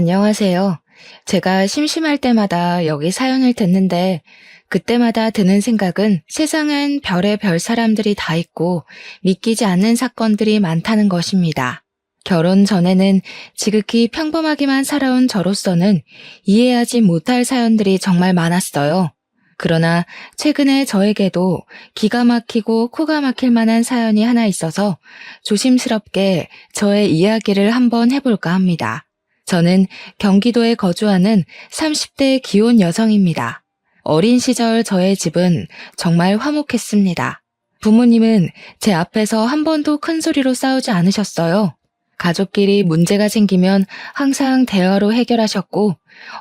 안녕하세요. 제가 심심할 때마다 여기 사연을 듣는데 그때마다 드는 생각은 세상엔 별의별 사람들이 다 있고 믿기지 않는 사건들이 많다는 것입니다. 결혼 전에는 지극히 평범하게만 살아온 저로서는 이해하지 못할 사연들이 정말 많았어요. 그러나 최근에 저에게도 기가 막히고 코가 막힐 만한 사연이 하나 있어서 조심스럽게 저의 이야기를 한번 해볼까 합니다. 저는 경기도에 거주하는 30대 기혼 여성입니다. 어린 시절 저의 집은 정말 화목했습니다. 부모님은 제 앞에서 한 번도 큰 소리로 싸우지 않으셨어요. 가족끼리 문제가 생기면 항상 대화로 해결하셨고,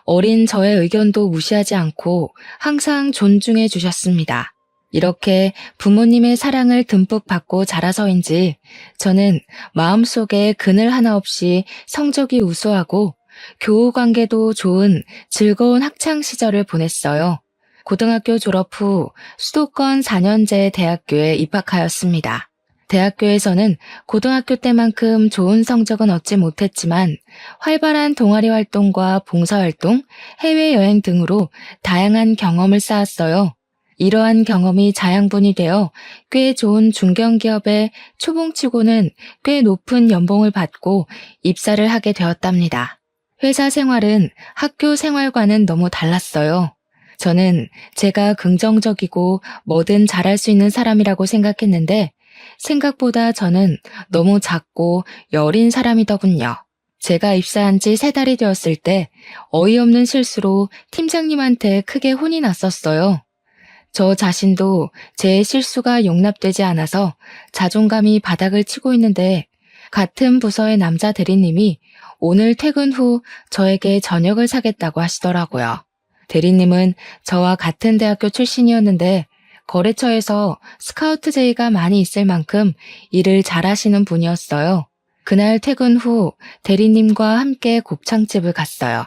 어린 저의 의견도 무시하지 않고 항상 존중해 주셨습니다. 이렇게 부모님의 사랑을 듬뿍 받고 자라서인지 저는 마음속에 그늘 하나 없이 성적이 우수하고 교우 관계도 좋은 즐거운 학창 시절을 보냈어요. 고등학교 졸업 후 수도권 4년제 대학교에 입학하였습니다. 대학교에서는 고등학교 때만큼 좋은 성적은 얻지 못했지만 활발한 동아리 활동과 봉사활동, 해외여행 등으로 다양한 경험을 쌓았어요. 이러한 경험이 자양분이 되어 꽤 좋은 중견기업에 초봉치고는 꽤 높은 연봉을 받고 입사를 하게 되었답니다. 회사 생활은 학교 생활과는 너무 달랐어요. 저는 제가 긍정적이고 뭐든 잘할 수 있는 사람이라고 생각했는데 생각보다 저는 너무 작고 여린 사람이더군요. 제가 입사한 지 3달이 되었을 때 어이없는 실수로 팀장님한테 크게 혼이 났었어요. 저 자신도 제 실수가 용납되지 않아서 자존감이 바닥을 치고 있는데 같은 부서의 남자 대리님이 오늘 퇴근 후 저에게 저녁을 사겠다고 하시더라고요. 대리님은 저와 같은 대학교 출신이었는데 거래처에서 스카우트 제의가 많이 있을 만큼 일을 잘하시는 분이었어요. 그날 퇴근 후 대리님과 함께 곱창집을 갔어요.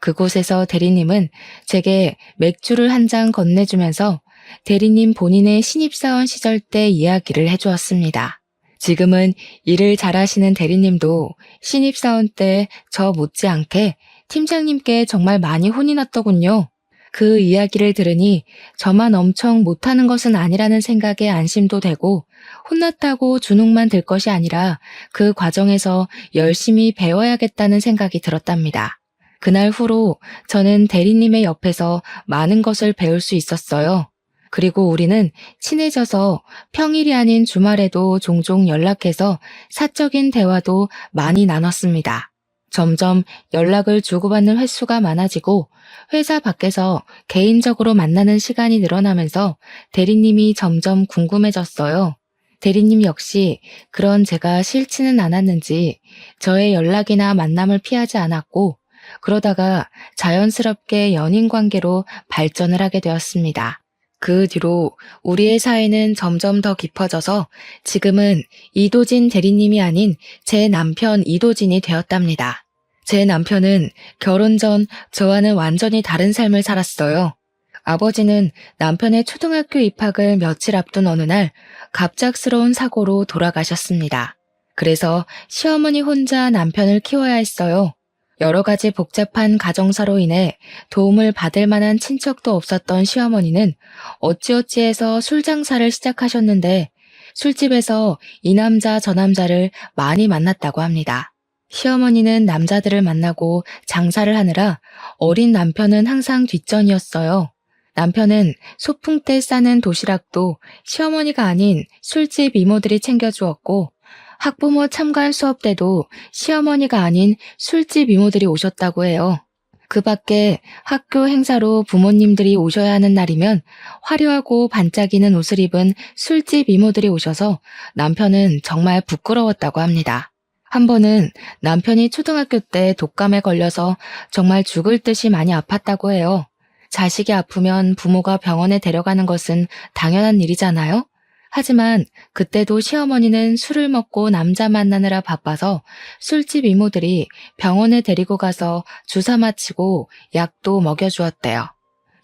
그곳에서 대리님은 제게 맥주를 한 잔 건네주면서 대리님 본인의 신입사원 시절 때 이야기를 해주었습니다. 지금은 일을 잘하시는 대리님도 신입사원 때 저 못지않게 팀장님께 정말 많이 혼이 났더군요. 그 이야기를 들으니 저만 엄청 못하는 것은 아니라는 생각에 안심도 되고 혼났다고 주눅만 들 것이 아니라 그 과정에서 열심히 배워야겠다는 생각이 들었답니다. 그날 후로 저는 대리님의 옆에서 많은 것을 배울 수 있었어요. 그리고 우리는 친해져서 평일이 아닌 주말에도 종종 연락해서 사적인 대화도 많이 나눴습니다. 점점 연락을 주고받는 횟수가 많아지고 회사 밖에서 개인적으로 만나는 시간이 늘어나면서 대리님이 점점 궁금해졌어요. 대리님 역시 그런 제가 싫지는 않았는지 저의 연락이나 만남을 피하지 않았고 그러다가 자연스럽게 연인 관계로 발전을 하게 되었습니다. 그 뒤로 우리의 사이는 점점 더 깊어져서 지금은 이도진 대리님이 아닌 제 남편 이도진이 되었답니다. 제 남편은 결혼 전 저와는 완전히 다른 삶을 살았어요. 아버지는 남편의 초등학교 입학을 며칠 앞둔 어느 날 갑작스러운 사고로 돌아가셨습니다. 그래서 시어머니 혼자 남편을 키워야 했어요. 여러 가지 복잡한 가정사로 인해 도움을 받을 만한 친척도 없었던 시어머니는 어찌어찌해서 술 장사를 시작하셨는데 술집에서 이 남자 저 남자를 많이 만났다고 합니다. 시어머니는 남자들을 만나고 장사를 하느라 어린 남편은 항상 뒷전이었어요. 남편은 소풍 때 싸는 도시락도 시어머니가 아닌 술집 이모들이 챙겨주었고 학부모 참관 수업 때도 시어머니가 아닌 술집 이모들이 오셨다고 해요. 그 밖에 학교 행사로 부모님들이 오셔야 하는 날이면 화려하고 반짝이는 옷을 입은 술집 이모들이 오셔서 남편은 정말 부끄러웠다고 합니다. 한 번은 남편이 초등학교 때 독감에 걸려서 정말 죽을 듯이 많이 아팠다고 해요. 자식이 아프면 부모가 병원에 데려가는 것은 당연한 일이잖아요? 하지만 그때도 시어머니는 술을 먹고 남자 만나느라 바빠서 술집 이모들이 병원에 데리고 가서 주사 맞히고 약도 먹여주었대요.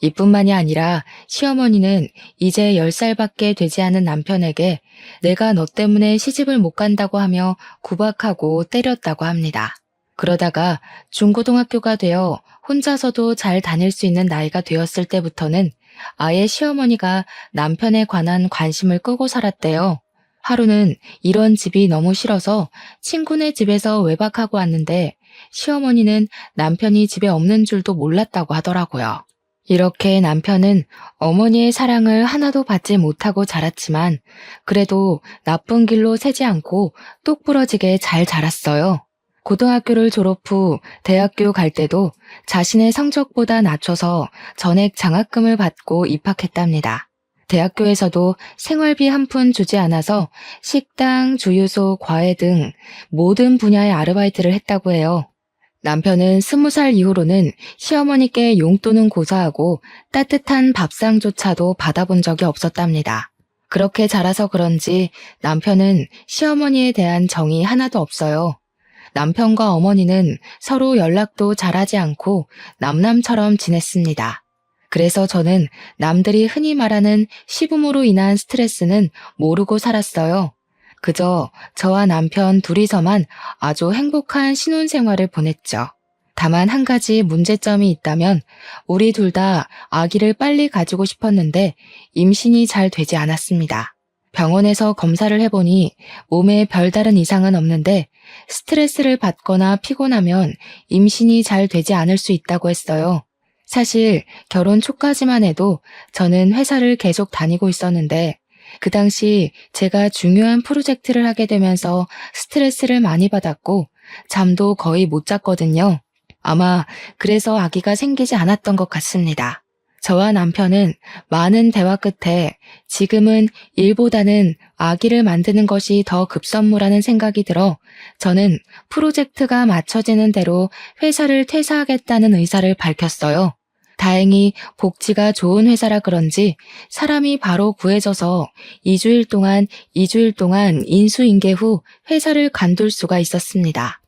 이뿐만이 아니라 시어머니는 이제 10살밖에 되지 않은 남편에게 내가 너 때문에 시집을 못 간다고 하며 구박하고 때렸다고 합니다. 그러다가 중고등학교가 되어 혼자서도 잘 다닐 수 있는 나이가 되었을 때부터는 아예 시어머니가 남편에 관한 관심을 끄고 살았대요. 하루는 이런 집이 너무 싫어서 친구네 집에서 외박하고 왔는데 시어머니는 남편이 집에 없는 줄도 몰랐다고 하더라고요. 이렇게 남편은 어머니의 사랑을 하나도 받지 못하고 자랐지만 그래도 나쁜 길로 새지 않고 똑부러지게 잘 자랐어요. 고등학교를 졸업 후 대학교 갈 때도 자신의 성적보다 낮춰서 전액 장학금을 받고 입학했답니다. 대학교에서도 생활비 한 푼 주지 않아서 식당, 주유소, 과외 등 모든 분야의 아르바이트를 했다고 해요. 남편은 20살 이후로는 시어머니께 용돈은 고사하고 따뜻한 밥상조차도 받아본 적이 없었답니다. 그렇게 자라서 그런지 남편은 시어머니에 대한 정이 하나도 없어요. 남편과 어머니는 서로 연락도 잘하지 않고 남남처럼 지냈습니다. 그래서 저는 남들이 흔히 말하는 시부모로 인한 스트레스는 모르고 살았어요. 그저 저와 남편 둘이서만 아주 행복한 신혼생활을 보냈죠. 다만 한 가지 문제점이 있다면 우리 둘 다 아기를 빨리 가지고 싶었는데 임신이 잘 되지 않았습니다. 병원에서 검사를 해보니 몸에 별다른 이상은 없는데 스트레스를 받거나 피곤하면 임신이 잘 되지 않을 수 있다고 했어요. 사실 결혼 초까지만 해도 저는 회사를 계속 다니고 있었는데 그 당시 제가 중요한 프로젝트를 하게 되면서 스트레스를 많이 받았고 잠도 거의 못 잤거든요. 아마 그래서 아기가 생기지 않았던 것 같습니다. 저와 남편은 많은 대화 끝에 지금은 일보다는 아기를 만드는 것이 더 급선무라는 생각이 들어 저는 프로젝트가 맞춰지는 대로 회사를 퇴사하겠다는 의사를 밝혔어요. 다행히 복지가 좋은 회사라 그런지 사람이 바로 구해져서 2주일 동안 인수인계 후 회사를 관둘 수가 있었습니다.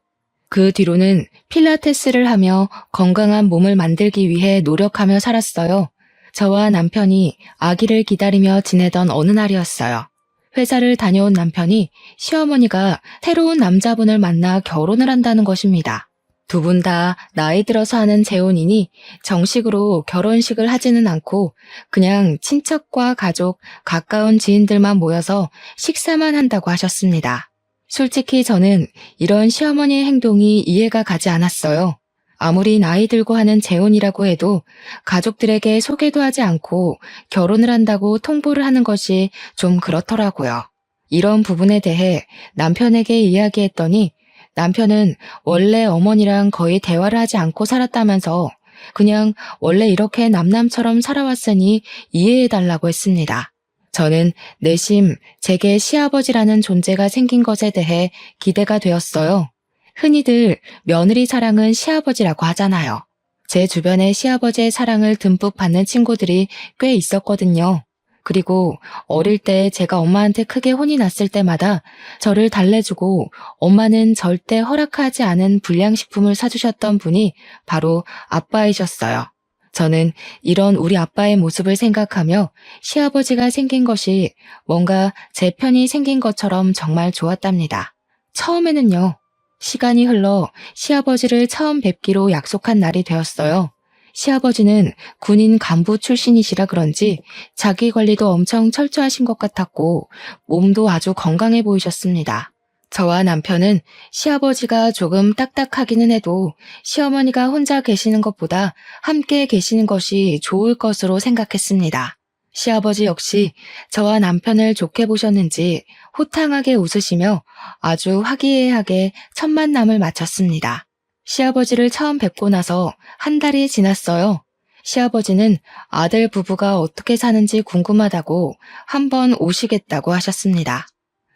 그 뒤로는 필라테스를 하며 건강한 몸을 만들기 위해 노력하며 살았어요. 저와 남편이 아기를 기다리며 지내던 어느 날이었어요. 회사를 다녀온 남편이 시어머니가 새로운 남자분을 만나 결혼을 한다는 것입니다. 두 분 다 나이 들어서 하는 재혼이니 정식으로 결혼식을 하지는 않고 그냥 친척과 가족, 가까운 지인들만 모여서 식사만 한다고 하셨습니다. 솔직히 저는 이런 시어머니의 행동이 이해가 가지 않았어요. 아무리 나이 들고 하는 재혼이라고 해도 가족들에게 소개도 하지 않고 결혼을 한다고 통보를 하는 것이 좀 그렇더라고요. 이런 부분에 대해 남편에게 이야기했더니 남편은 원래 어머니랑 거의 대화를 하지 않고 살았다면서 그냥 원래 이렇게 남남처럼 살아왔으니 이해해달라고 했습니다. 저는 내심 제게 시아버지라는 존재가 생긴 것에 대해 기대가 되었어요. 흔히들 며느리 사랑은 시아버지라고 하잖아요. 제 주변에 시아버지의 사랑을 듬뿍 받는 친구들이 꽤 있었거든요. 그리고 어릴 때 제가 엄마한테 크게 혼이 났을 때마다 저를 달래주고 엄마는 절대 허락하지 않은 불량식품을 사주셨던 분이 바로 아빠이셨어요. 저는 이런 우리 아빠의 모습을 생각하며 시아버지가 생긴 것이 뭔가 제 편이 생긴 것처럼 정말 좋았답니다. 처음에는요. 시간이 흘러 시아버지를 처음 뵙기로 약속한 날이 되었어요. 시아버지는 군인 간부 출신이시라 그런지 자기 관리도 엄청 철저하신 것 같았고 몸도 아주 건강해 보이셨습니다. 저와 남편은 시아버지가 조금 딱딱하기는 해도 시어머니가 혼자 계시는 것보다 함께 계시는 것이 좋을 것으로 생각했습니다. 시아버지 역시 저와 남편을 좋게 보셨는지 호탕하게 웃으시며 아주 화기애애하게 첫 만남을 마쳤습니다. 시아버지를 처음 뵙고 나서 한 달이 지났어요. 시아버지는 아들 부부가 어떻게 사는지 궁금하다고 한번 오시겠다고 하셨습니다.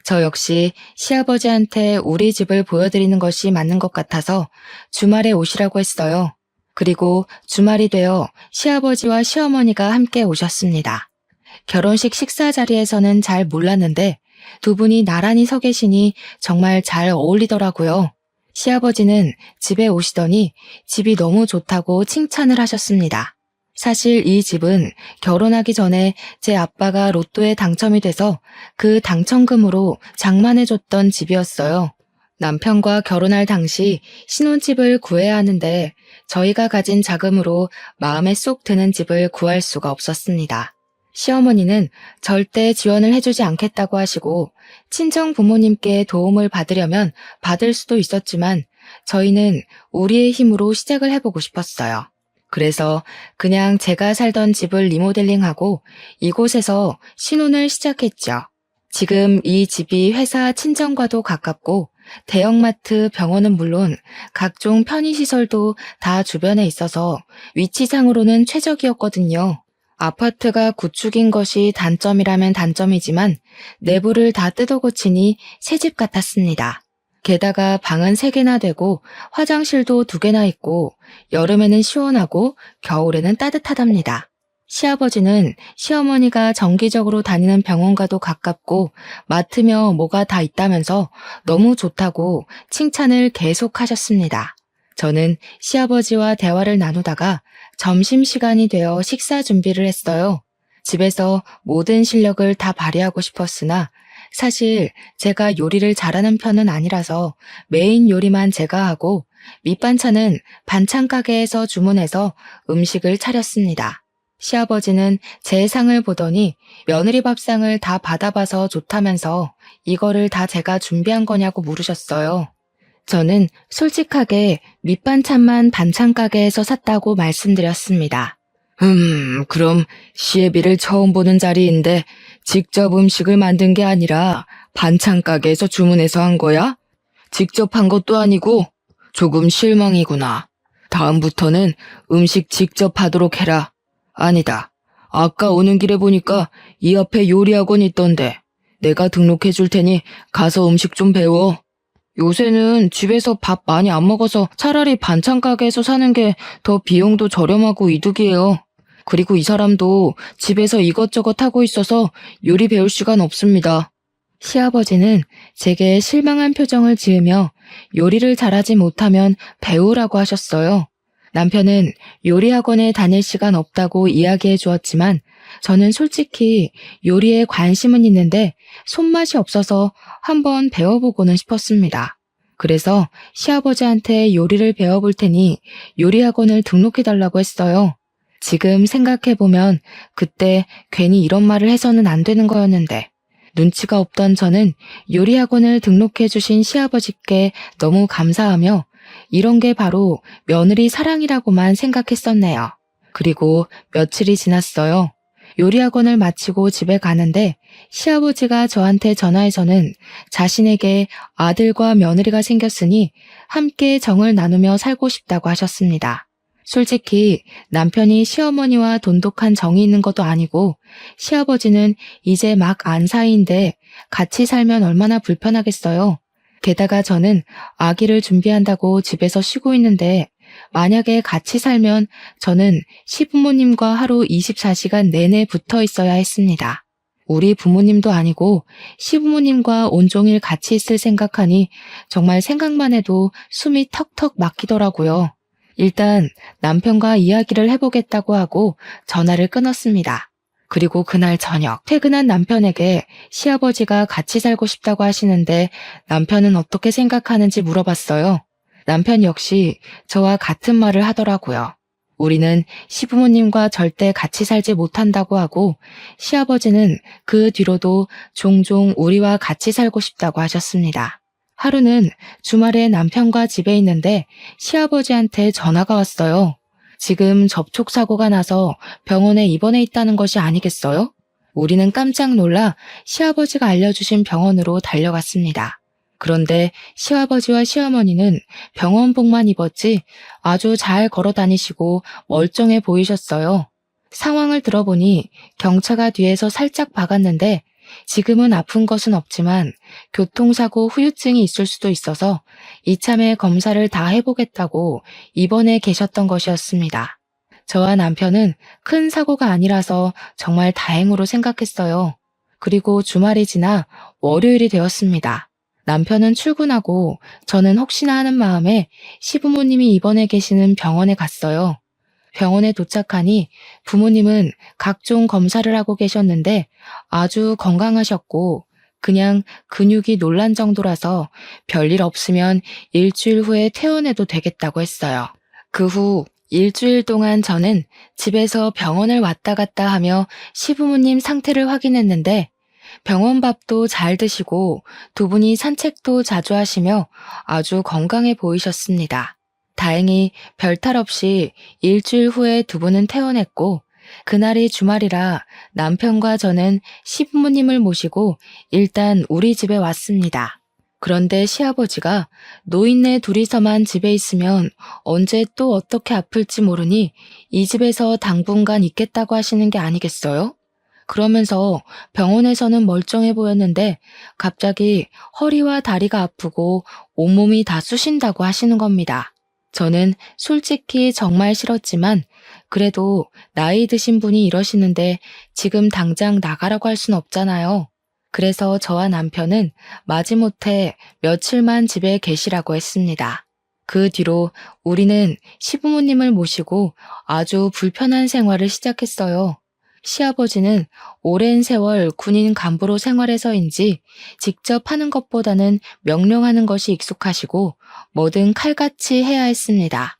저 역시 시아버지한테 우리 집을 보여드리는 것이 맞는 것 같아서 주말에 오시라고 했어요. 그리고 주말이 되어 시아버지와 시어머니가 함께 오셨습니다. 결혼식 식사 자리에서는 잘 몰랐는데 두 분이 나란히 서 계시니 정말 잘 어울리더라고요. 시아버지는 집에 오시더니 집이 너무 좋다고 칭찬을 하셨습니다. 사실 이 집은 결혼하기 전에 제 아빠가 로또에 당첨이 돼서 그 당첨금으로 장만해줬던 집이었어요. 남편과 결혼할 당시 신혼집을 구해야 하는데 저희가 가진 자금으로 마음에 쏙 드는 집을 구할 수가 없었습니다. 시어머니는 절대 지원을 해주지 않겠다고 하시고 친정 부모님께 도움을 받으려면 받을 수도 있었지만 저희는 우리의 힘으로 시작을 해보고 싶었어요. 그래서 그냥 제가 살던 집을 리모델링하고 이곳에서 신혼을 시작했죠. 지금 이 집이 회사 친정과도 가깝고 대형마트, 병원은 물론 각종 편의시설도 다 주변에 있어서 위치상으로는 최적이었거든요. 아파트가 구축인 것이 단점이라면 단점이지만 내부를 다 뜯어고치니 새집 같았습니다. 게다가 방은 3개나 되고 화장실도 2개나 있고 여름에는 시원하고 겨울에는 따뜻하답니다. 시아버지는 시어머니가 정기적으로 다니는 병원과도 가깝고 맡으며 뭐가 다 있다면서 너무 좋다고 칭찬을 계속 하셨습니다. 저는 시아버지와 대화를 나누다가 점심시간이 되어 식사 준비를 했어요. 집에서 모든 실력을 다 발휘하고 싶었으나 사실 제가 요리를 잘하는 편은 아니라서 메인 요리만 제가 하고 밑반찬은 반찬 가게에서 주문해서 음식을 차렸습니다. 시아버지는 제 상을 보더니 며느리 밥상을 다 받아봐서 좋다면서 이거를 다 제가 준비한 거냐고 물으셨어요. 저는 솔직하게 밑반찬만 반찬 가게에서 샀다고 말씀드렸습니다. 그럼 시애비를 처음 보는 자리인데 직접 음식을 만든 게 아니라 반찬 가게에서 주문해서 한 거야? 직접 한 것도 아니고 조금 실망이구나. 다음부터는 음식 직접 하도록 해라. 아니다. 아까 오는 길에 보니까 이 앞에 요리학원 있던데 내가 등록해 줄 테니 가서 음식 좀 배워. 요새는 집에서 밥 많이 안 먹어서 차라리 반찬 가게에서 사는 게 더 비용도 저렴하고 이득이에요. 그리고 이 사람도 집에서 이것저것 하고 있어서 요리 배울 시간 없습니다. 시아버지는 제게 실망한 표정을 지으며 요리를 잘하지 못하면 배우라고 하셨어요. 남편은 요리학원에 다닐 시간 없다고 이야기해 주었지만 저는 솔직히 요리에 관심은 있는데 손맛이 없어서 한번 배워보고는 싶었습니다. 그래서 시아버지한테 요리를 배워볼 테니 요리학원을 등록해달라고 했어요. 지금 생각해보면 그때 괜히 이런 말을 해서는 안 되는 거였는데 눈치가 없던 저는 요리학원을 등록해주신 시아버지께 너무 감사하며 이런 게 바로 며느리 사랑이라고만 생각했었네요. 그리고 며칠이 지났어요. 요리학원을 마치고 집에 가는데 시아버지가 저한테 전화해서는 자신에게 아들과 며느리가 생겼으니 함께 정을 나누며 살고 싶다고 하셨습니다. 솔직히 남편이 시어머니와 돈독한 정이 있는 것도 아니고 시아버지는 이제 막 안 사이인데 같이 살면 얼마나 불편하겠어요. 게다가 저는 아기를 준비한다고 집에서 쉬고 있는데 만약에 같이 살면 저는 시부모님과 하루 24시간 내내 붙어 있어야 했습니다. 우리 부모님도 아니고 시부모님과 온종일 같이 있을 생각하니 정말 생각만 해도 숨이 턱턱 막히더라고요. 일단 남편과 이야기를 해보겠다고 하고 전화를 끊었습니다. 그리고 그날 저녁 퇴근한 남편에게 시아버지가 같이 살고 싶다고 하시는데 남편은 어떻게 생각하는지 물어봤어요. 남편 역시 저와 같은 말을 하더라고요. 우리는 시부모님과 절대 같이 살지 못한다고 하고 시아버지는 그 뒤로도 종종 우리와 같이 살고 싶다고 하셨습니다. 하루는 주말에 남편과 집에 있는데 시아버지한테 전화가 왔어요. 지금 접촉사고가 나서 병원에 입원해 있다는 것이 아니겠어요? 우리는 깜짝 놀라 시아버지가 알려주신 병원으로 달려갔습니다. 그런데 시아버지와 시어머니는 병원복만 입었지 아주 잘 걸어 다니시고 멀쩡해 보이셨어요. 상황을 들어보니 경차가 뒤에서 살짝 박았는데 지금은 아픈 것은 없지만 교통사고 후유증이 있을 수도 있어서 이참에 검사를 다 해보겠다고 입원해 계셨던 것이었습니다. 저와 남편은 큰 사고가 아니라서 정말 다행으로 생각했어요. 그리고 주말이 지나 월요일이 되었습니다. 남편은 출근하고 저는 혹시나 하는 마음에 시부모님이 입원해 계시는 병원에 갔어요. 병원에 도착하니 부모님은 각종 검사를 하고 계셨는데 아주 건강하셨고 그냥 근육이 놀란 정도라서 별일 없으면 일주일 후에 퇴원해도 되겠다고 했어요. 그 후 일주일 동안 저는 집에서 병원을 왔다 갔다 하며 시부모님 상태를 확인했는데 병원 밥도 잘 드시고 두 분이 산책도 자주 하시며 아주 건강해 보이셨습니다. 다행히 별탈 없이 일주일 후에 두 분은 퇴원했고 그날이 주말이라 남편과 저는 시부모님을 모시고 일단 우리 집에 왔습니다. 그런데 시아버지가 노인네 둘이서만 집에 있으면 언제 또 어떻게 아플지 모르니 이 집에서 당분간 있겠다고 하시는 게 아니겠어요? 그러면서 병원에서는 멀쩡해 보였는데 갑자기 허리와 다리가 아프고 온몸이 다 쑤신다고 하시는 겁니다. 저는 솔직히 정말 싫었지만 그래도 나이 드신 분이 이러시는데 지금 당장 나가라고 할 순 없잖아요. 그래서 저와 남편은 마지못해 며칠만 집에 계시라고 했습니다. 그 뒤로 우리는 시부모님을 모시고 아주 불편한 생활을 시작했어요. 시아버지는 오랜 세월 군인 간부로 생활해서인지 직접 하는 것보다는 명령하는 것이 익숙하시고 뭐든 칼같이 해야 했습니다.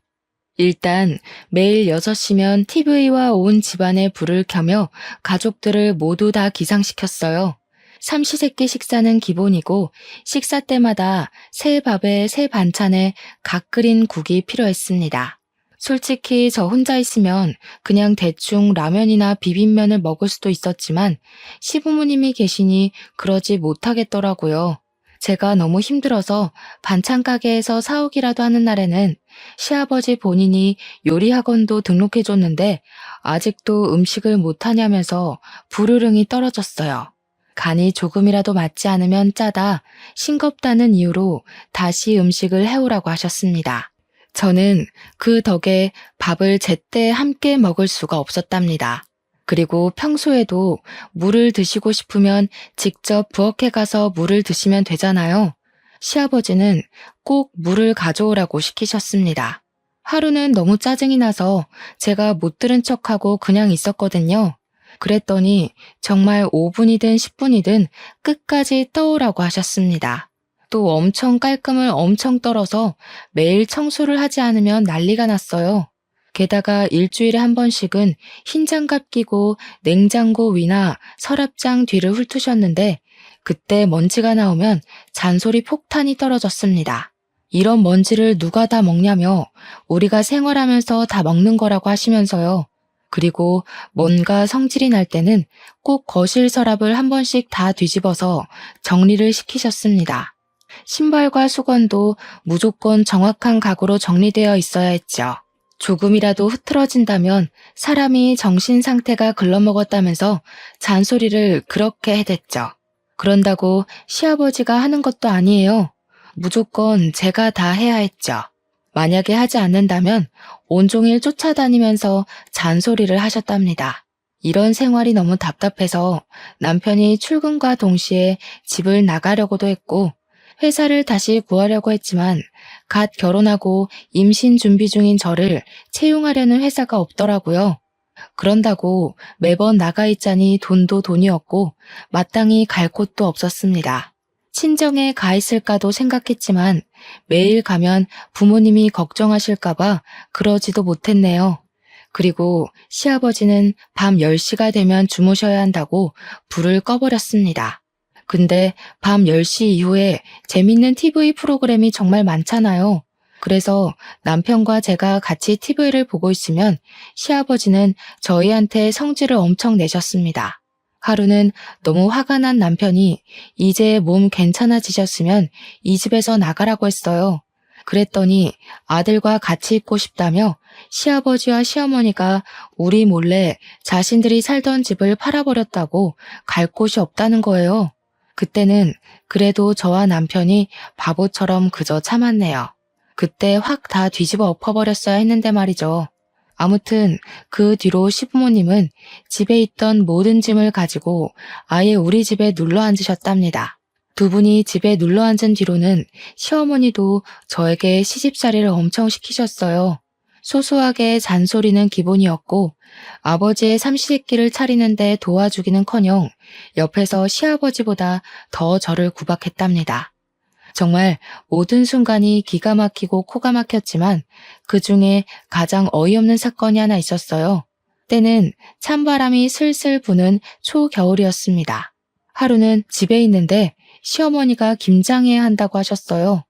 일단 매일 6시면 TV와 온 집안에 불을 켜며 가족들을 모두 다 기상시켰어요. 삼시세끼 식사는 기본이고 식사 때마다 새 밥에 새 반찬에 각 끓인 국이 필요했습니다. 솔직히 저 혼자 있으면 그냥 대충 라면이나 비빔면을 먹을 수도 있었지만 시부모님이 계시니 그러지 못하겠더라고요. 제가 너무 힘들어서 반찬 가게에서 사오기라도 하는 날에는 시아버지 본인이 요리 학원도 등록해줬는데 아직도 음식을 못하냐면서 불호령이 떨어졌어요. 간이 조금이라도 맞지 않으면 짜다, 싱겁다는 이유로 다시 음식을 해오라고 하셨습니다. 저는 그 덕에 밥을 제때 함께 먹을 수가 없었답니다. 그리고 평소에도 물을 드시고 싶으면 직접 부엌에 가서 물을 드시면 되잖아요. 시아버지는 꼭 물을 가져오라고 시키셨습니다. 하루는 너무 짜증이 나서 제가 못 들은 척하고 그냥 있었거든요. 그랬더니 정말 5분이든 10분이든 끝까지 떠오라고 하셨습니다. 또 엄청 깔끔을 엄청 떨어서 매일 청소를 하지 않으면 난리가 났어요. 게다가 일주일에 한 번씩은 흰 장갑 끼고 냉장고 위나 서랍장 뒤를 훑으셨는데 그때 먼지가 나오면 잔소리 폭탄이 떨어졌습니다. 이런 먼지를 누가 다 먹냐며 우리가 생활하면서 다 먹는 거라고 하시면서요. 그리고 뭔가 성질이 날 때는 꼭 거실 서랍을 한 번씩 다 뒤집어서 정리를 시키셨습니다. 신발과 수건도 무조건 정확한 각오로 정리되어 있어야 했죠. 조금이라도 흐트러진다면 사람이 정신 상태가 글러먹었다면서 잔소리를 그렇게 해댔죠. 그런다고 시아버지가 하는 것도 아니에요. 무조건 제가 다 해야 했죠. 만약에 하지 않는다면 온종일 쫓아다니면서 잔소리를 하셨답니다. 이런 생활이 너무 답답해서 남편이 출근과 동시에 집을 나가려고도 했고 회사를 다시 구하려고 했지만 갓 결혼하고 임신 준비 중인 저를 채용하려는 회사가 없더라고요. 그런다고 매번 나가 있자니 돈도 돈이었고 마땅히 갈 곳도 없었습니다. 친정에 가 있을까도 생각했지만 매일 가면 부모님이 걱정하실까봐 그러지도 못했네요. 그리고 시아버지는 밤 10시가 되면 주무셔야 한다고 불을 꺼버렸습니다. 근데 밤 10시 이후에 재밌는 TV 프로그램이 정말 많잖아요. 그래서 남편과 제가 같이 TV를 보고 있으면 시아버지는 저희한테 성질을 엄청 내셨습니다. 하루는 너무 화가 난 남편이 이제 몸 괜찮아지셨으면 이 집에서 나가라고 했어요. 그랬더니 아들과 같이 있고 싶다며 시아버지와 시어머니가 우리 몰래 자신들이 살던 집을 팔아버렸다고 갈 곳이 없다는 거예요. 그때는 그래도 저와 남편이 바보처럼 그저 참았네요. 그때 확 다 뒤집어 엎어버렸어야 했는데 말이죠. 아무튼 그 뒤로 시부모님은 집에 있던 모든 짐을 가지고 아예 우리 집에 눌러 앉으셨답니다. 두 분이 집에 눌러 앉은 뒤로는 시어머니도 저에게 시집살이를 엄청 시키셨어요. 소소하게 잔소리는 기본이었고 아버지의 삼시세끼를 차리는데 도와주기는커녕 옆에서 시아버지보다 더 저를 구박했답니다. 정말 모든 순간이 기가 막히고 코가 막혔지만 그중에 가장 어이없는 사건이 하나 있었어요. 때는 찬바람이 슬슬 부는 초겨울이었습니다. 하루는 집에 있는데 시어머니가 김장해야 한다고 하셨어요.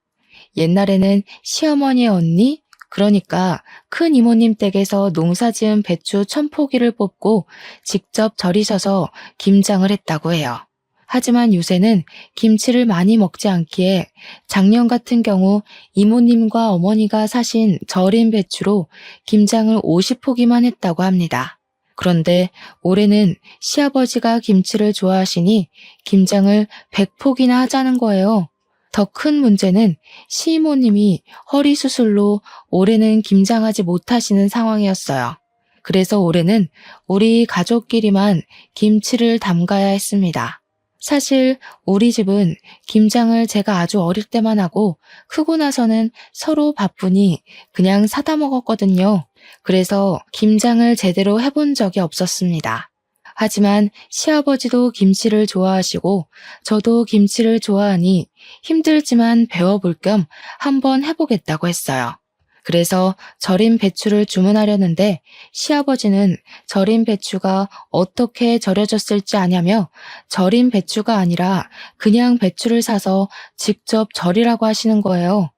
옛날에는 시어머니의 언니, 그러니까 큰 이모님 댁에서 농사지은 배추 1000포기를 뽑고 직접 절이셔서 김장을 했다고 해요. 하지만 요새는 김치를 많이 먹지 않기에 작년 같은 경우 이모님과 어머니가 사신 절인 배추로 김장을 50포기만 했다고 합니다. 그런데 올해는 시아버지가 김치를 좋아하시니 김장을 100포기나 하자는 거예요. 더 큰 문제는 시이모님이 허리 수술로 올해는 김장하지 못하시는 상황이었어요. 그래서 올해는 우리 가족끼리만 김치를 담가야 했습니다. 사실 우리 집은 김장을 제가 아주 어릴 때만 하고 크고 나서는 서로 바쁘니 그냥 사다 먹었거든요. 그래서 김장을 제대로 해본 적이 없었습니다. 하지만 시아버지도 김치를 좋아하시고 저도 김치를 좋아하니 힘들지만 배워볼 겸 한번 해보겠다고 했어요. 그래서 절인 배추를 주문하려는데 시아버지는 절인 배추가 어떻게 절여졌을지 아냐며 절인 배추가 아니라 그냥 배추를 사서 직접 절이라고 하시는 거예요.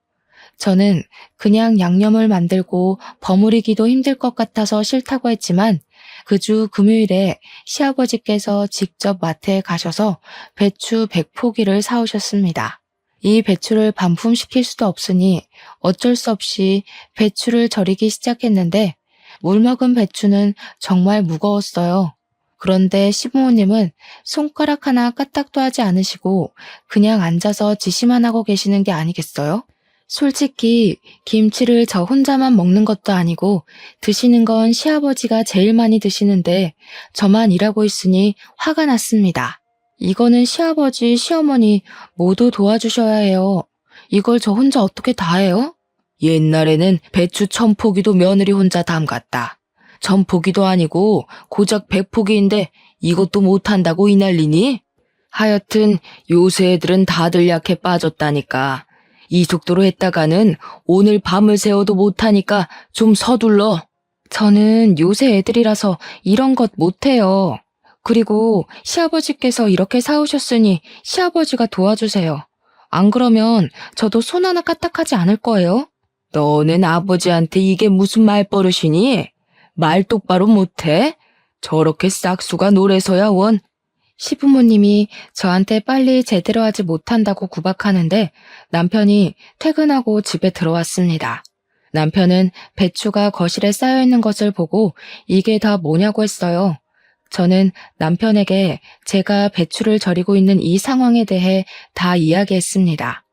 저는 그냥 양념을 만들고 버무리기도 힘들 것 같아서 싫다고 했지만 그 주 금요일에 시아버지께서 직접 마트에 가셔서 배추 100포기를 사오셨습니다. 이 배추를 반품시킬 수도 없으니 어쩔 수 없이 배추를 절이기 시작했는데 물 먹은 배추는 정말 무거웠어요. 그런데 시부모님은 손가락 하나 까딱도 하지 않으시고 그냥 앉아서 지시만 하고 계시는 게 아니겠어요? 솔직히 김치를 저 혼자만 먹는 것도 아니고 드시는 건 시아버지가 제일 많이 드시는데 저만 일하고 있으니 화가 났습니다. 이거는 시아버지, 시어머니 모두 도와주셔야 해요. 이걸 저 혼자 어떻게 다 해요? 옛날에는 배추 1000포기도 며느리 혼자 담갔다. 1000포기도 아니고 고작 100포기인데 이것도 못한다고 이 난리니? 하여튼 요새 애들은 다들 약해 빠졌다니까. 이 속도로 했다가는 오늘 밤을 새워도 못하니까 좀 서둘러. 저는 요새 애들이라서 이런 것 못해요. 그리고 시아버지께서 이렇게 사오셨으니 시아버지가 도와주세요. 안 그러면 저도 손 하나 까딱하지 않을 거예요. 너는 아버지한테 이게 무슨 말버릇이니? 말 똑바로 못해? 저렇게 싹수가 노래서야 원. 시부모님이 저한테 빨리 제대로 하지 못한다고 구박하는데 남편이 퇴근하고 집에 들어왔습니다. 남편은 배추가 거실에 쌓여있는 것을 보고 이게 다 뭐냐고 했어요. 저는 남편에게 제가 배추를 절이고 있는 이 상황에 대해 다 이야기했습니다.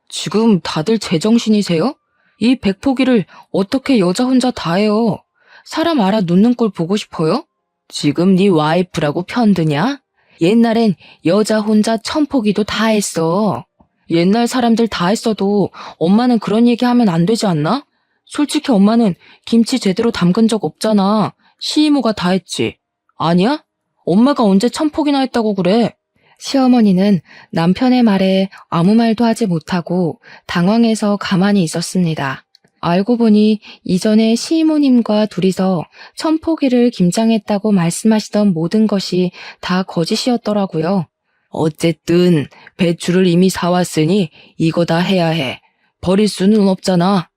지금 다들 제정신이세요? 이 100포기를 어떻게 여자 혼자 다 해요? 사람 알아 눕는 꼴 보고 싶어요? 지금 네 와이프라고 편드냐? 옛날엔 여자 혼자 1000포기도 다 했어. 옛날 사람들 다 했어도 엄마는 그런 얘기 하면 안 되지 않나? 솔직히 엄마는 김치 제대로 담근 적 없잖아. 시이모가 다 했지. 아니야? 엄마가 언제 1000포기나 했다고 그래? 시어머니는 남편의 말에 아무 말도 하지 못하고 당황해서 가만히 있었습니다. 알고 보니 이전에 시이모님과 둘이서 1000포기를 김장했다고 말씀하시던 모든 것이 다 거짓이었더라고요. 어쨌든 배추를 이미 사왔으니 이거 다 해야 해. 버릴 수는 없잖아.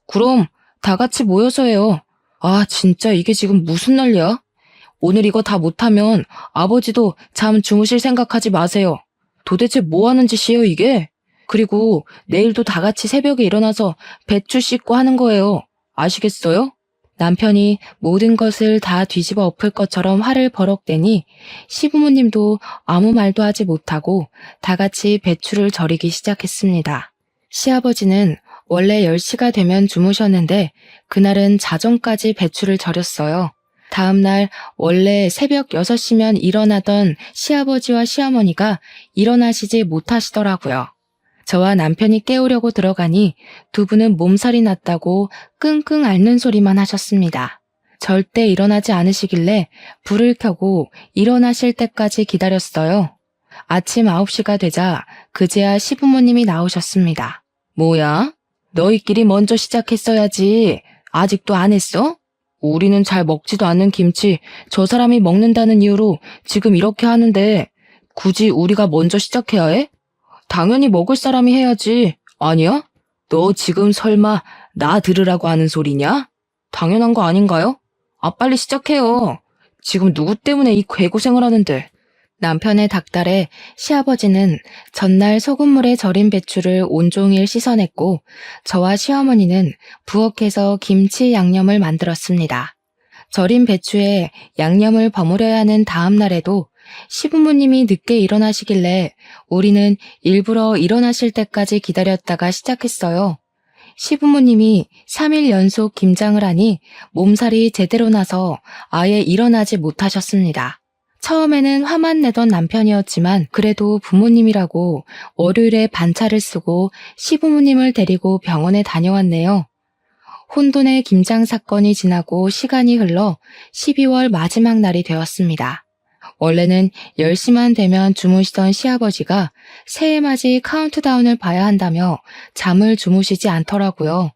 그럼 다 같이 모여서 해요. 아, 진짜 이게 지금 무슨 난리야? 오늘 이거 다 못하면 아버지도 잠 주무실 생각하지 마세요. 도대체 뭐 하는 짓이에요, 이게? 그리고 내일도 다 같이 새벽에 일어나서 배추 씻고 하는 거예요. 아시겠어요? 남편이 모든 것을 다 뒤집어 엎을 것처럼 화를 버럭대니 시부모님도 아무 말도 하지 못하고 다 같이 배추를 절이기 시작했습니다. 시아버지는 원래 10시가 되면 주무셨는데 그날은 자정까지 배추를 절였어요. 다음날 원래 새벽 6시면 일어나던 시아버지와 시어머니가 일어나시지 못하시더라고요. 저와 남편이 깨우려고 들어가니 두 분은 몸살이 났다고 끙끙 앓는 소리만 하셨습니다. 절대 일어나지 않으시길래 불을 켜고 일어나실 때까지 기다렸어요. 아침 9시가 되자 그제야 시부모님이 나오셨습니다. 뭐야? 너희끼리 먼저 시작했어야지. 아직도 안 했어? 우리는 잘 먹지도 않는 김치 저 사람이 먹는다는 이유로 지금 이렇게 하는데 굳이 우리가 먼저 시작해야 해? 당연히 먹을 사람이 해야지. 아니야? 너 지금 설마 나 들으라고 하는 소리냐? 당연한 거 아닌가요? 아, 빨리 시작해요. 지금 누구 때문에 이 괴고생을 하는데. 남편의 닭달에 시아버지는 전날 소금물에 절인 배추를 온종일 씻어냈고 저와 시어머니는 부엌에서 김치 양념을 만들었습니다. 절인 배추에 양념을 버무려야 하는 다음 날에도 시부모님이 늦게 일어나시길래 우리는 일부러 일어나실 때까지 기다렸다가 시작했어요. 시부모님이 3일 연속 김장을 하니 몸살이 제대로 나서 아예 일어나지 못하셨습니다. 처음에는 화만 내던 남편이었지만 그래도 부모님이라고 월요일에 반차를 쓰고 시부모님을 데리고 병원에 다녀왔네요. 혼돈의 김장 사건이 지나고 시간이 흘러 12월 마지막 날이 되었습니다. 원래는 10시만 되면 주무시던 시아버지가 새해맞이 카운트다운을 봐야 한다며 잠을 주무시지 않더라고요.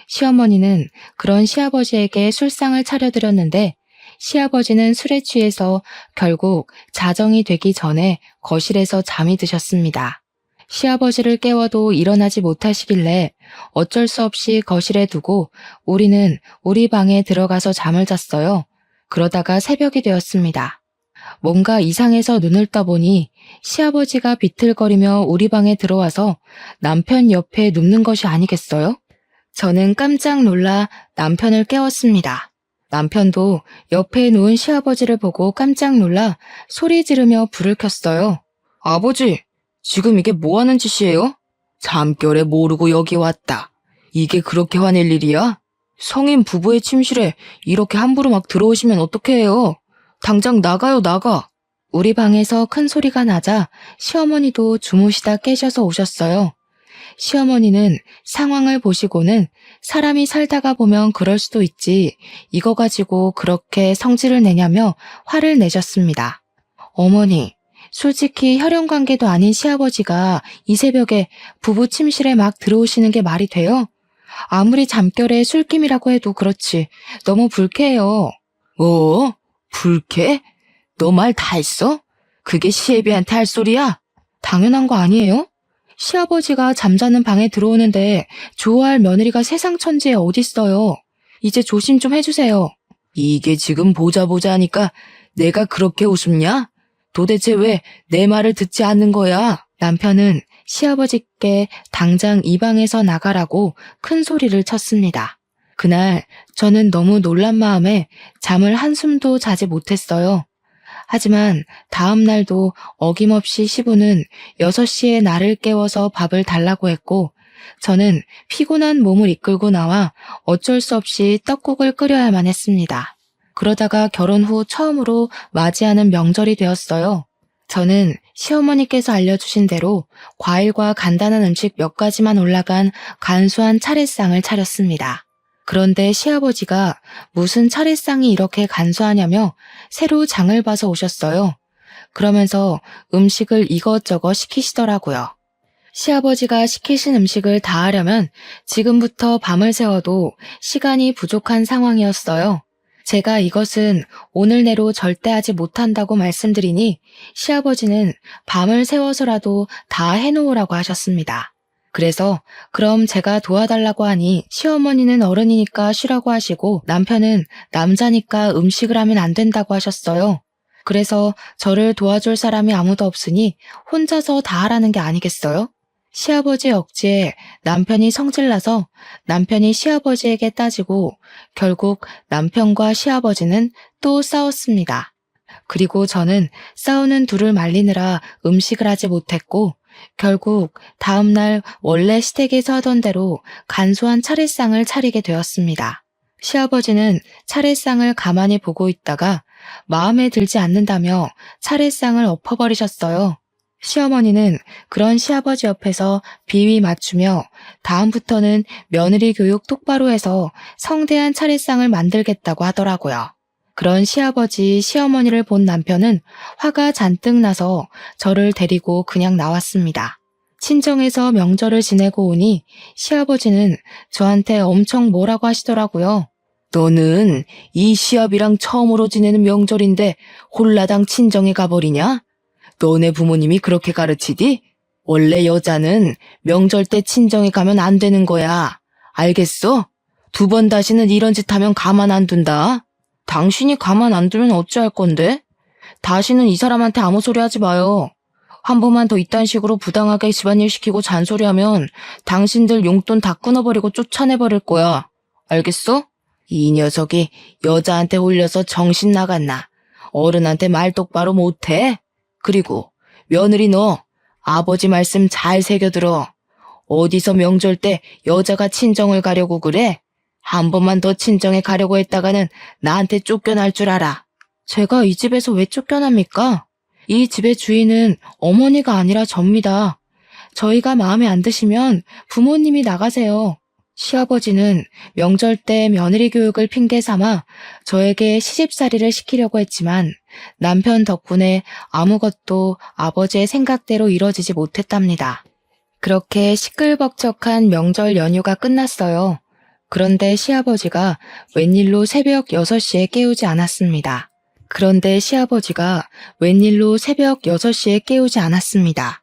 시어머니는 그런 시아버지에게 술상을 차려드렸는데 시아버지는 술에 취해서 결국 자정이 되기 전에 거실에서 잠이 드셨습니다. 시아버지를 깨워도 일어나지 못하시길래 어쩔 수 없이 거실에 두고 우리는 우리 방에 들어가서 잠을 잤어요. 그러다가 새벽이 되었습니다. 뭔가 이상해서 눈을 떠보니 시아버지가 비틀거리며 우리 방에 들어와서 남편 옆에 눕는 것이 아니겠어요? 저는 깜짝 놀라 남편을 깨웠습니다. 남편도 옆에 누운 시아버지를 보고 깜짝 놀라 소리 지르며 불을 켰어요. 아버지, 지금 이게 뭐 하는 짓이에요? 잠결에 모르고 여기 왔다. 이게 그렇게 화낼 일이야? 성인 부부의 침실에 이렇게 함부로 막 들어오시면 어떡해요? 당장 나가요, 나가. 우리 방에서 큰 소리가 나자 시어머니도 주무시다 깨셔서 오셨어요. 시어머니는 상황을 보시고는 사람이 살다가 보면 그럴 수도 있지. 이거 가지고 그렇게 성질을 내냐며 화를 내셨습니다. 어머니, 솔직히 혈연관계도 아닌 시아버지가 이 새벽에 부부 침실에 막 들어오시는 게 말이 돼요? 아무리 잠결에 술김이라고 해도 그렇지. 너무 불쾌해요. 뭐? 불쾌? 너 말 다 했어? 그게 시애비한테 할 소리야? 당연한 거 아니에요? 시아버지가 잠자는 방에 들어오는데 좋아할 며느리가 세상 천지에 어딨어요. 이제 조심 좀 해주세요. 이게 지금 보자 하니까 내가 그렇게 우습냐? 도대체 왜 내 말을 듣지 않는 거야? 남편은 시아버지께 당장 이 방에서 나가라고 큰 소리를 쳤습니다. 그날 저는 너무 놀란 마음에 잠을 한숨도 자지 못했어요. 하지만 다음 날도 어김없이 시부는 6시에 나를 깨워서 밥을 달라고 했고 저는 피곤한 몸을 이끌고 나와 어쩔 수 없이 떡국을 끓여야만 했습니다. 그러다가 결혼 후 처음으로 맞이하는 명절이 되었어요. 저는 시어머니께서 알려주신 대로 과일과 간단한 음식 몇 가지만 올라간 간소한 차례상을 차렸습니다. 그런데 시아버지가 무슨 차례상이 이렇게 간소하냐며 새로 장을 봐서 오셨어요. 그러면서 음식을 이것저것 시키시더라고요. 시아버지가 시키신 음식을 다 하려면 지금부터 밤을 새워도 시간이 부족한 상황이었어요. 제가 이것은 오늘 내로 절대 하지 못한다고 말씀드리니 시아버지는 밤을 새워서라도 다 해놓으라고 하셨습니다. 그래서 그럼 제가 도와달라고 하니 시어머니는 어른이니까 쉬라고 하시고 남편은 남자니까 음식을 하면 안 된다고 하셨어요. 그래서 저를 도와줄 사람이 아무도 없으니 혼자서 다 하라는 게 아니겠어요? 시아버지 억지에 남편이 성질나서 남편이 시아버지에게 따지고 결국 남편과 시아버지는 또 싸웠습니다. 그리고 저는 싸우는 둘을 말리느라 음식을 하지 못했고 결국 다음날 원래 시댁에서 하던 대로 간소한 차례상을 차리게 되었습니다. 시아버지는 차례상을 가만히 보고 있다가 마음에 들지 않는다며 차례상을 엎어버리셨어요. 시어머니는 그런 시아버지 옆에서 비위 맞추며 다음부터는 며느리 교육 똑바로 해서 성대한 차례상을 만들겠다고 하더라고요. 그런 시아버지, 시어머니를 본 남편은 화가 잔뜩 나서 저를 데리고 그냥 나왔습니다. 친정에서 명절을 지내고 오니 시아버지는 저한테 엄청 뭐라고 하시더라고요. 너는 이 시합이랑 처음으로 지내는 명절인데 홀라당 친정에 가버리냐? 너네 부모님이 그렇게 가르치디? 원래 여자는 명절 때 친정에 가면 안 되는 거야. 알겠어? 2번 다시는 이런 짓 하면 가만 안 둔다. 당신이 가만 안 두면 어찌할 건데? 다시는 이 사람한테 아무 소리 하지 마요. 한 번만 더 이딴 식으로 부당하게 집안일 시키고 잔소리하면 당신들 용돈 다 끊어버리고 쫓아내버릴 거야. 알겠어? 이 녀석이 여자한테 홀려서 정신 나갔나? 어른한테 말 똑바로 못해? 그리고 며느리 너 아버지 말씀 잘 새겨들어. 어디서 명절 때 여자가 친정을 가려고 그래? 한 번만 더 친정에 가려고 했다가는 나한테 쫓겨날 줄 알아. 제가 이 집에서 왜 쫓겨납니까? 이 집의 주인은 어머니가 아니라 접니다. 저희가 마음에 안 드시면 부모님이 나가세요. 시아버지는 명절 때 며느리 교육을 핑계 삼아 저에게 시집살이를 시키려고 했지만 남편 덕분에 아무것도 아버지의 생각대로 이뤄지지 못했답니다. 그렇게 시끌벅적한 명절 연휴가 끝났어요. 그런데 시아버지가 웬일로 새벽 6시에 깨우지 않았습니다.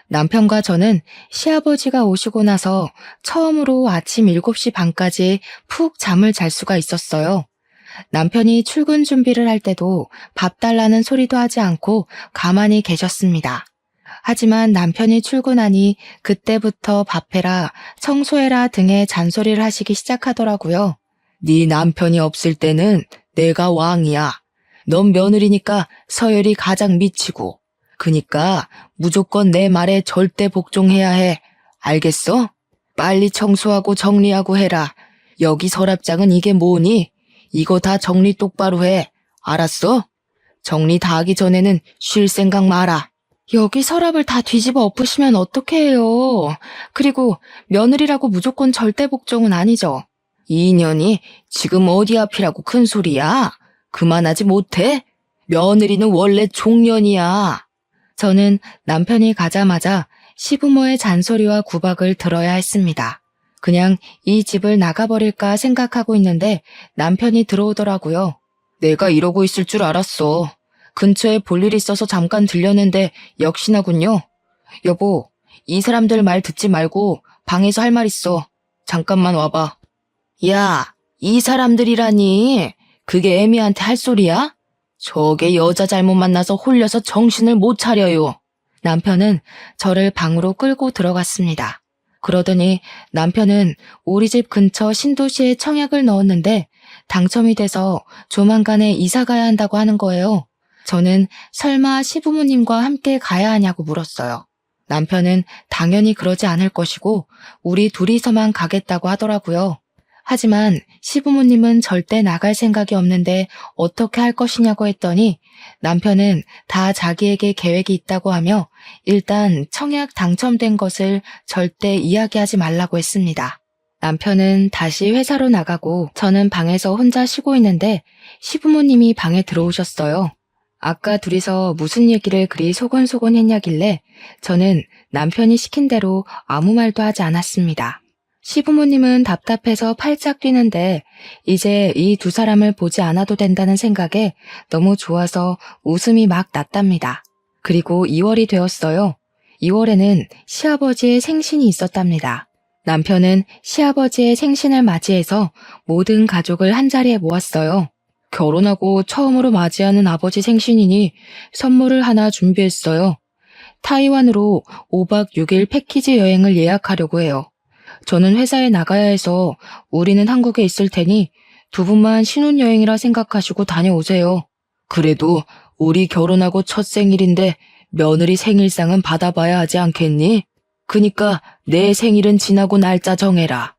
남편과 저는 시아버지가 오시고 나서 처음으로 아침 7시 반까지 푹 잠을 잘 수가 있었어요. 남편이 출근 준비를 할 때도 밥 달라는 소리도 하지 않고 가만히 계셨습니다. 하지만 남편이 출근하니 그때부터 밥해라, 청소해라 등의 잔소리를 하시기 시작하더라고요. 네 남편이 없을 때는 내가 왕이야. 넌 며느리니까 서열이 가장 미치고. 그니까 무조건 내 말에 절대 복종해야 해. 알겠어? 빨리 청소하고 정리하고 해라. 여기 서랍장은 이게 뭐니? 이거 다 정리 똑바로 해. 알았어? 정리 다 하기 전에는 쉴 생각 마라. 여기 서랍을 다 뒤집어 엎으시면 어떡해 해요. 그리고 며느리라고 무조건 절대 복종은 아니죠. 이 인연이 지금 어디 앞이라고 큰 소리야? 그만하지 못해? 며느리는 원래 종년이야. 저는 남편이 가자마자 시부모의 잔소리와 구박을 들어야 했습니다. 그냥 이 집을 나가버릴까 생각하고 있는데 남편이 들어오더라고요. 내가 이러고 있을 줄 알았어. 근처에 볼 일 있어서 잠깐 들렸는데 역시나군요. 여보, 이 사람들 말 듣지 말고 방에서 할 말 있어. 잠깐만 와봐. 야, 이 사람들이라니. 그게 애미한테 할 소리야? 저게 여자 잘못 만나서 홀려서 정신을 못 차려요. 남편은 저를 방으로 끌고 들어갔습니다. 그러더니 남편은 우리 집 근처 신도시에 청약을 넣었는데 당첨이 돼서 조만간에 이사 가야 한다고 하는 거예요. 저는 설마 시부모님과 함께 가야 하냐고 물었어요. 남편은 당연히 그러지 않을 것이고 우리 둘이서만 가겠다고 하더라고요. 하지만 시부모님은 절대 나갈 생각이 없는데 어떻게 할 것이냐고 했더니 남편은 다 자기에게 계획이 있다고 하며 일단 청약 당첨된 것을 절대 이야기하지 말라고 했습니다. 남편은 다시 회사로 나가고 저는 방에서 혼자 쉬고 있는데 시부모님이 방에 들어오셨어요. 아까 둘이서 무슨 얘기를 그리 소곤소곤 했냐길래 저는 남편이 시킨 대로 아무 말도 하지 않았습니다. 시부모님은 답답해서 팔짝 뛰는데 이제 이 두 사람을 보지 않아도 된다는 생각에 너무 좋아서 웃음이 막 났답니다. 그리고 2월이 되었어요. 2월에는 시아버지의 생신이 있었답니다. 남편은 시아버지의 생신을 맞이해서 모든 가족을 한자리에 모았어요. 결혼하고 처음으로 맞이하는 아버지 생신이니 선물을 하나 준비했어요. 타이완으로 5박 6일 패키지 여행을 예약하려고 해요. 저는 회사에 나가야 해서 우리는 한국에 있을 테니 두 분만 신혼여행이라 생각하시고 다녀오세요. 그래도 우리 결혼하고 첫 생일인데 며느리 생일상은 받아봐야 하지 않겠니? 그니까 내 생일은 지나고 날짜 정해라.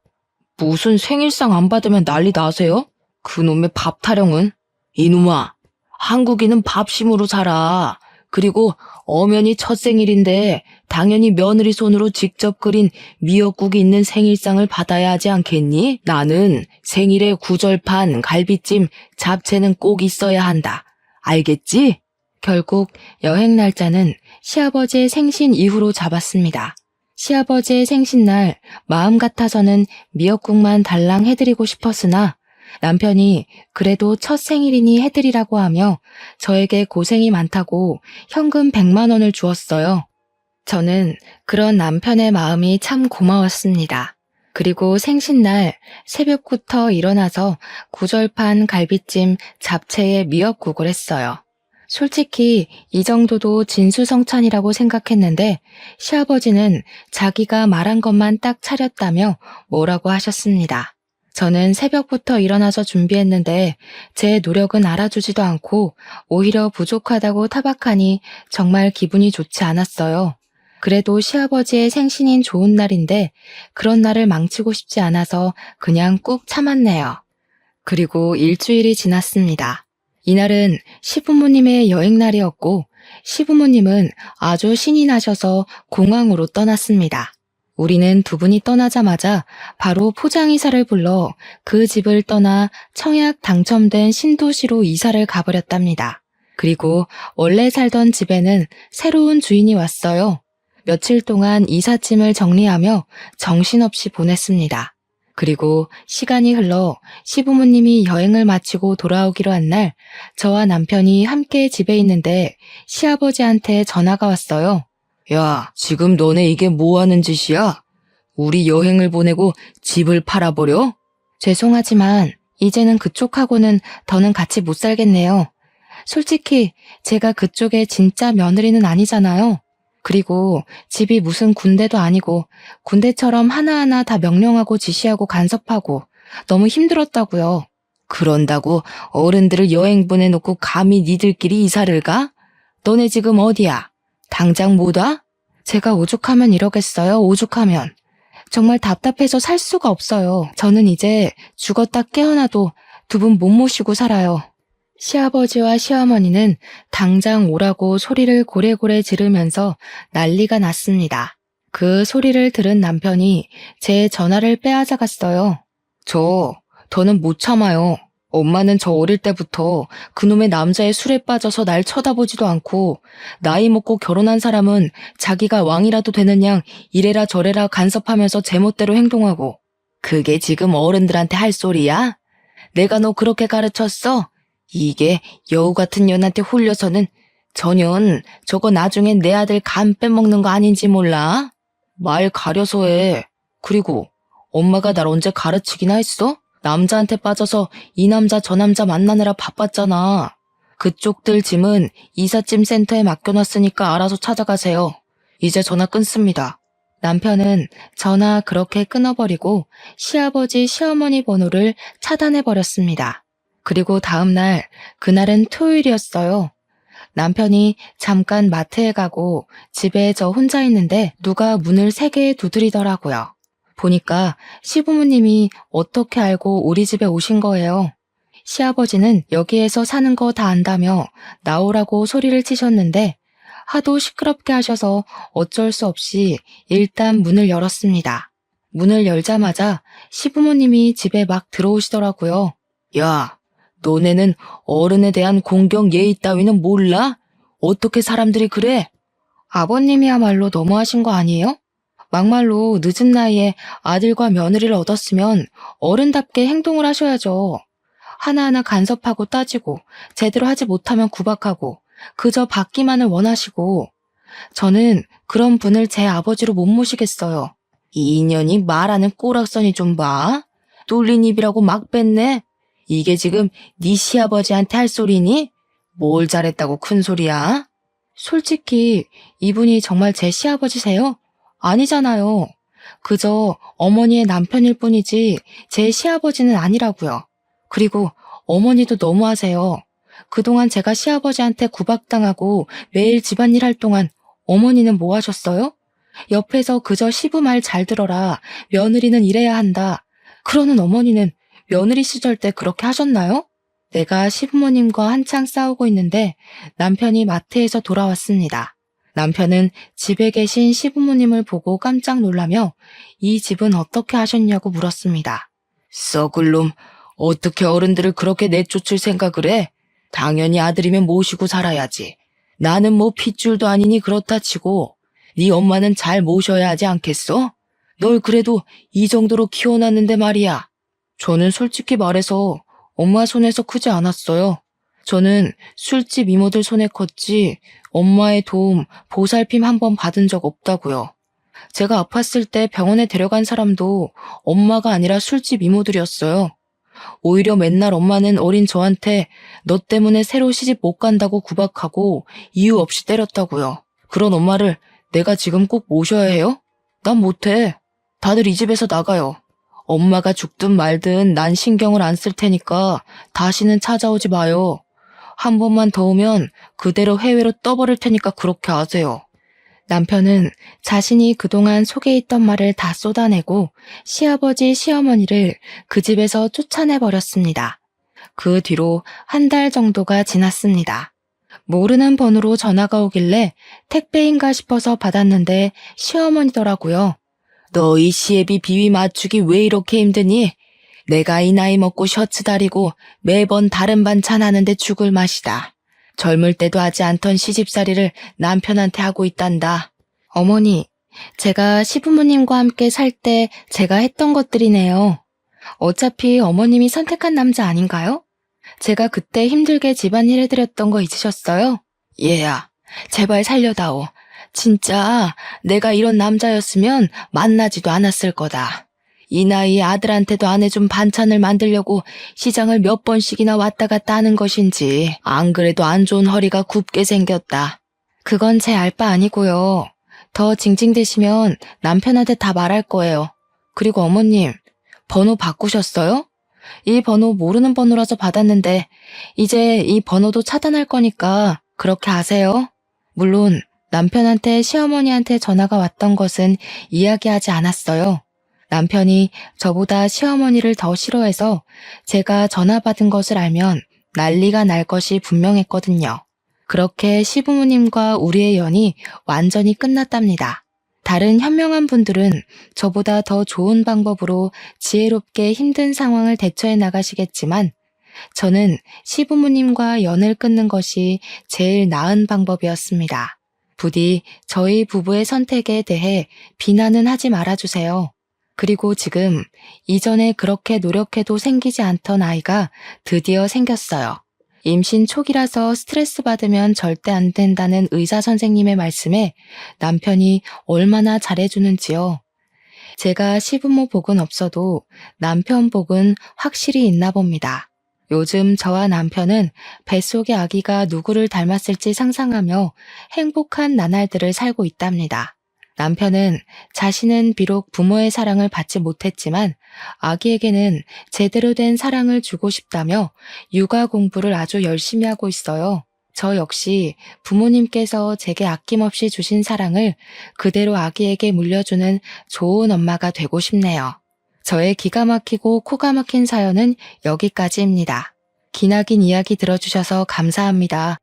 무슨 생일상 안 받으면 난리 나세요? 그놈의 밥 타령은? 이놈아, 한국인은 밥심으로 살아. 그리고 엄연히 첫 생일인데 당연히 며느리 손으로 직접 끓인 미역국이 있는 생일상을 받아야 하지 않겠니? 나는 생일에 구절판, 갈비찜, 잡채는 꼭 있어야 한다. 알겠지? 결국 여행 날짜는 시아버지의 생신 이후로 잡았습니다. 시아버지의 생신날 마음 같아서는 미역국만 달랑 해드리고 싶었으나 남편이 그래도 첫 생일이니 해드리라고 하며 저에게 고생이 많다고 현금 100만 원을 주었어요. 저는 그런 남편의 마음이 참 고마웠습니다. 그리고 생신날 새벽부터 일어나서 구절판 갈비찜 잡채에 미역국을 했어요. 솔직히 이 정도도 진수성찬이라고 생각했는데 시아버지는 자기가 말한 것만 딱 차렸다며 뭐라고 하셨습니다. 저는 새벽부터 일어나서 준비했는데 제 노력은 알아주지도 않고 오히려 부족하다고 타박하니 정말 기분이 좋지 않았어요. 그래도 시아버지의 생신인 좋은 날인데 그런 날을 망치고 싶지 않아서 그냥 꾹 참았네요. 그리고 일주일이 지났습니다. 이날은 시부모님의 여행날이었고 시부모님은 아주 신이 나셔서 공항으로 떠났습니다. 우리는 두 분이 떠나자마자 바로 포장이사를 불러 그 집을 떠나 청약 당첨된 신도시로 이사를 가버렸답니다. 그리고 원래 살던 집에는 새로운 주인이 왔어요. 며칠 동안 이삿짐을 정리하며 정신없이 보냈습니다. 그리고 시간이 흘러 시부모님이 여행을 마치고 돌아오기로 한 날 저와 남편이 함께 집에 있는데 시아버지한테 전화가 왔어요. 야, 지금 너네 이게 뭐 하는 짓이야? 우리 여행을 보내고 집을 팔아버려? 죄송하지만 이제는 그쪽하고는 더는 같이 못 살겠네요. 솔직히 제가 그쪽의 진짜 며느리는 아니잖아요. 그리고 집이 무슨 군대도 아니고 군대처럼 하나하나 다 명령하고 지시하고 간섭하고 너무 힘들었다고요. 그런다고 어른들을 여행 보내놓고 감히 니들끼리 이사를 가? 너네 지금 어디야? 당장 못 와? 제가 오죽하면 이러겠어요, 오죽하면. 정말 답답해서 살 수가 없어요. 저는 이제 죽었다 깨어나도 두 분 못 모시고 살아요. 시아버지와 시어머니는 당장 오라고 소리를 고래고래 지르면서 난리가 났습니다. 그 소리를 들은 남편이 제 전화를 빼앗아갔어요. 더는 못 참아요. 엄마는 저 어릴 때부터 그놈의 남자의 술에 빠져서 날 쳐다보지도 않고 나이 먹고 결혼한 사람은 자기가 왕이라도 되는 양 이래라 저래라 간섭하면서 제멋대로 행동하고 그게 지금 어른들한테 할 소리야? 내가 너 그렇게 가르쳤어? 이게 여우 같은 년한테 홀려서는 전현 저거 나중엔 내 아들 간 빼먹는 거 아닌지 몰라? 말 가려서 해. 그리고 엄마가 날 언제 가르치기나 했어? 남자한테 빠져서 이 남자 저 남자 만나느라 바빴잖아. 그쪽들 짐은 이삿짐 센터에 맡겨놨으니까 알아서 찾아가세요. 이제 전화 끊습니다. 남편은 전화 그렇게 끊어버리고 시아버지 시어머니 번호를 차단해버렸습니다. 그리고 다음 날, 그날은 토요일이었어요. 남편이 잠깐 마트에 가고 집에 저 혼자 있는데 누가 문을 3개 두드리더라고요. 보니까 시부모님이 어떻게 알고 우리 집에 오신 거예요. 시아버지는 여기에서 사는 거 다 안다며 나오라고 소리를 치셨는데 하도 시끄럽게 하셔서 어쩔 수 없이 일단 문을 열었습니다. 문을 열자마자 시부모님이 집에 막 들어오시더라고요. 야, 너네는 어른에 대한 공경 예의 따위는 몰라? 어떻게 사람들이 그래? 아버님이야말로 너무하신 거 아니에요? 막말로 늦은 나이에 아들과 며느리를 얻었으면 어른답게 행동을 하셔야죠. 하나하나 간섭하고 따지고 제대로 하지 못하면 구박하고 그저 받기만을 원하시고 저는 그런 분을 제 아버지로 못 모시겠어요. 이 인연이 말하는 꼬락서니 좀 봐. 뚫린 입이라고 막 뺐네. 이게 지금 네 시아버지한테 할 소리니? 뭘 잘했다고 큰 소리야? 솔직히 이분이 정말 제 시아버지세요? 아니잖아요. 그저 어머니의 남편일 뿐이지 제 시아버지는 아니라고요. 그리고 어머니도 너무하세요. 그동안 제가 시아버지한테 구박당하고 매일 집안일 할 동안 어머니는 뭐 하셨어요? 옆에서 그저 시부 말 잘 들어라. 며느리는 이래야 한다. 그러는 어머니는 며느리 시절 때 그렇게 하셨나요? 내가 시부모님과 한창 싸우고 있는데 남편이 마트에서 돌아왔습니다. 남편은 집에 계신 시부모님을 보고 깜짝 놀라며 이 집은 어떻게 하셨냐고 물었습니다. 썩을 놈, 어떻게 어른들을 그렇게 내쫓을 생각을 해? 당연히 아들이면 모시고 살아야지. 나는 뭐 핏줄도 아니니 그렇다 치고 네 엄마는 잘 모셔야 하지 않겠어? 널 그래도 이 정도로 키워놨는데 말이야. 저는 솔직히 말해서 엄마 손에서 크지 않았어요. 저는 술집 이모들 손에 컸지 엄마의 도움, 보살핌 한 번 받은 적 없다고요. 제가 아팠을 때 병원에 데려간 사람도 엄마가 아니라 술집 이모들이었어요. 오히려 맨날 엄마는 어린 저한테 너 때문에 새로 시집 못 간다고 구박하고 이유 없이 때렸다고요. 그런 엄마를 내가 지금 꼭 모셔야 해요? 난 못해. 다들 이 집에서 나가요. 엄마가 죽든 말든 난 신경을 안 쓸 테니까 다시는 찾아오지 마요. 한 번만 더 오면 그대로 해외로 떠버릴 테니까 그렇게 아세요. 남편은 자신이 그동안 속에 있던 말을 다 쏟아내고 시아버지, 시어머니를 그 집에서 쫓아내버렸습니다. 그 뒤로 한 달 정도가 지났습니다. 모르는 번호로 전화가 오길래 택배인가 싶어서 받았는데 시어머니더라고요. 너 이 시애비 비위 맞추기 왜 이렇게 힘드니? 내가 이 나이 먹고 셔츠 다리고 매번 다른 반찬 하는데 죽을 맛이다. 젊을 때도 하지 않던 시집살이를 남편한테 하고 있단다. 어머니, 제가 시부모님과 함께 살 때 제가 했던 것들이네요. 어차피 어머님이 선택한 남자 아닌가요? 제가 그때 힘들게 집안일 해드렸던 거 잊으셨어요? 얘야, 제발 살려다오. 진짜 내가 이런 남자였으면 만나지도 않았을 거다. 이 나이에 아들한테도 안 해준 반찬을 만들려고 시장을 몇 번씩이나 왔다 갔다 하는 것인지 안 그래도 안 좋은 허리가 굽게 생겼다. 그건 제 알 바 아니고요. 더 징징대시면 남편한테 다 말할 거예요. 그리고 어머님, 번호 바꾸셨어요? 이 번호 모르는 번호라서 받았는데 이제 이 번호도 차단할 거니까 그렇게 아세요? 물론 남편한테 시어머니한테 전화가 왔던 것은 이야기하지 않았어요. 남편이 저보다 시어머니를 더 싫어해서 제가 전화 받은 것을 알면 난리가 날 것이 분명했거든요. 그렇게 시부모님과 우리의 연이 완전히 끝났답니다. 다른 현명한 분들은 저보다 더 좋은 방법으로 지혜롭게 힘든 상황을 대처해 나가시겠지만 저는 시부모님과 연을 끊는 것이 제일 나은 방법이었습니다. 부디 저희 부부의 선택에 대해 비난은 하지 말아주세요. 그리고 지금 이전에 그렇게 노력해도 생기지 않던 아이가 드디어 생겼어요. 임신 초기라서 스트레스 받으면 절대 안 된다는 의사 선생님의 말씀에 남편이 얼마나 잘해주는지요. 제가 시부모 복은 없어도 남편 복은 확실히 있나 봅니다. 요즘 저와 남편은 뱃속의 아기가 누구를 닮았을지 상상하며 행복한 나날들을 살고 있답니다. 남편은 자신은 비록 부모의 사랑을 받지 못했지만 아기에게는 제대로 된 사랑을 주고 싶다며 육아 공부를 아주 열심히 하고 있어요. 저 역시 부모님께서 제게 아낌없이 주신 사랑을 그대로 아기에게 물려주는 좋은 엄마가 되고 싶네요. 저의 기가 막히고 코가 막힌 사연은 여기까지입니다. 기나긴 이야기 들어주셔서 감사합니다.